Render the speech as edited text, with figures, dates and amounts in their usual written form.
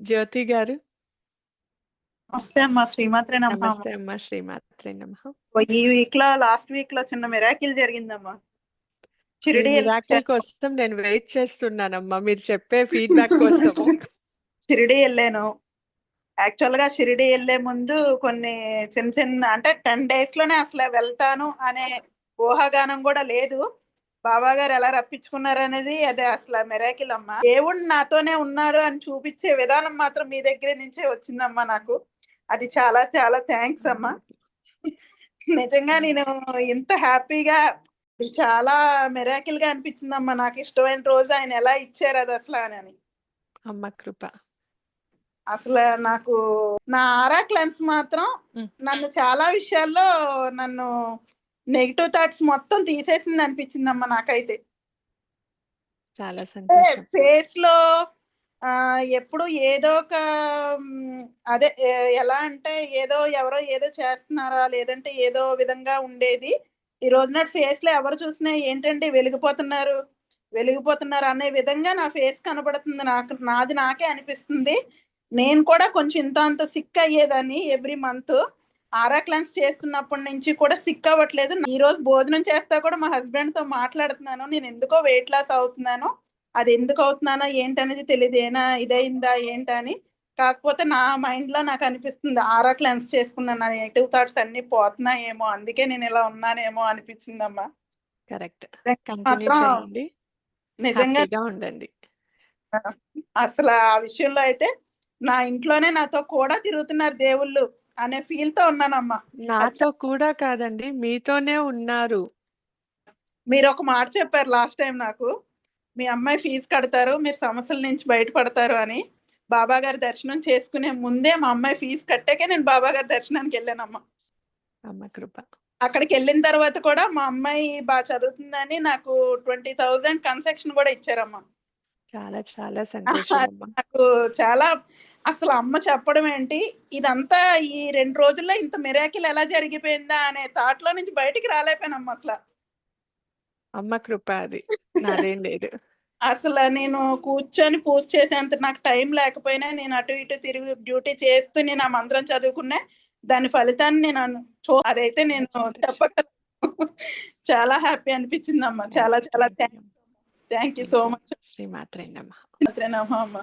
జ్యోతి గారు. నమస్తే అమ్మా. శ్రీమాత్రే నమః. నమస్తే అమ్మా. శ్రీమాత్రే నమః. ఈ లాస్ట్ వీక్ లో చిన్న మిరాకిల్ జరిగిందమ్మా. మీ షిరిడి మిరాకిల్ కోసం నేను వెయిట్ చేస్తున్నానమ్మా, మీరు చెప్పే ఫీడ్‌బ్యాక్ కోసము. షిరిడి వెళ్ళాను. యాక్చువల్ గా షిరిడి వెళ్లే ముందు కొన్ని చిన్న అంటే 10 days లోనే అసలు వెళ్తాను అనే ఊహాగానం కూడా లేదు. బాబా గారు ఎలా రప్పించుకున్నారనేది అదే అసలు మిరాకిల్ అమ్మా. దేవుడు నాతోనే ఉన్నాడు అని చూపించే విధానం మాత్రం మీ దగ్గర నుంచే వచ్చిందమ్మా నాకు. అది చాలా చాలా థ్యాంక్స్ అమ్మా. నిజంగా నేను ఇంత హ్యాపీగా చాలా మిరాకిల్ గా అనిపించిందమ్మా. నాకు ఇష్టమైన రోజు ఆయన ఎలా ఇచ్చారు అది అసలు అని. అమ్మ కృప. అసలు నాకు నా ఆరా క్లెన్స్ మాత్రం నన్ను చాలా విషయాల్లో నన్ను నెగిటివ్ థాట్స్ మొత్తం తీసేసింది అనిపించిందమ్మా నాకైతే. చాలా సంతోషం. ఫేస్ లో ఎప్పుడు ఏదో ఒక అదే ఎలా అంటే ఏదో ఎవరో ఏదో చేస్తున్నారా లేదంటే ఏదో విధంగా ఉండేది. ఈ రోజు నాటి ఫేస్ లో ఎవరు చూసినా ఏంటంటే వెలిగిపోతున్నారు అనే విధంగా నా ఫేస్ కనబడుతుంది. నాది నాకే అనిపిస్తుంది. నేను కూడా కొంచెం ఇంత అంత సిక్ అయ్యేదాన్ని ఎవ్రీ మంత్. ఆరా క్లాన్స్ చేస్తున్నప్పటి నుంచి కూడా సిక్ అవ్వట్లేదు. ఈ రోజు భోజనం చేస్తా కూడా మా హస్బెండ్ తో మాట్లాడుతున్నాను. నేను ఎందుకో వెయిట్ లాస్ అవుతున్నాను, అది ఎందుకు అవుతున్నానో ఏంటనేది తెలియదు. ఇదైందా ఏంటని. కాకపోతే నా మైండ్ లో నాకు అనిపిస్తుంది ఆరా క్లాన్స్ చేసుకున్నాను, నా నెగిటివ్ థాట్స్ అన్ని పోతున్నాయేమో, అందుకే నేను ఇలా ఉన్నానేమో అనిపించిందమ్మా. కరెక్ట్. కంటిన్యూ చేయండి, నిజంగా ఉండండి. అసలు ఆ విషయంలో అయితే నా ఇంట్లోనే నాతో కూడా తిరుగుతున్నారు దేవుళ్ళు అనే ఫీల్ తో ఉన్నానమ్మా. నాతో కూడా కాదండి, మీతోనే ఉన్నారు. మీరు ఒక మాట చెప్పారు లాస్ట్ టైం నాకు, మీ అమ్మాయి ఫీజు కడతారు, మీరు సమస్యల నుంచి బయటపడతారు అని. బాబా గారి దర్శనం చేసుకునే ముందే మా అమ్మాయి ఫీజు కట్టాకే నేను బాబా గారి దర్శనానికి వెళ్ళానమ్మా. అమ్మ కృప. అక్కడికి వెళ్ళిన తర్వాత కూడా మా అమ్మాయి బాగా చదువుతుందని నాకు 20,000 కన్సెషన్ కూడా ఇచ్చారమ్మా. చాలా చాలా సంతోషం. నాకు చాలా అసలు అమ్మ చెప్పడం ఏంటి, ఇదంతా ఈ 2 రోజుల్లో ఇంత మిరాకిల్ ఎలా జరిగిపోయిందా అనే థాట్ లో నుంచి బయటికి రాలేకపోయానమ్మా. అసలు అమ్మ కృప, అది నాదేం లేదు. అసలు నేను కూర్చొని పూజ చేసేంత నాకు టైం లేకపోయినా నేను అటు ఇటు తిరిగి డ్యూటీ చేస్తూ నేను ఆ మంత్రం చదువుకున్నా. దాని ఫలితాన్ని నేను అదైతే నేను చెప్పగలను. చాలా హ్యాపీ అనిపించిందమ్మా. చాలా చాలా థ్యాంక్ యూ సో మచ్. శ్రీమాత్రే నమః. నమః అమ్మా.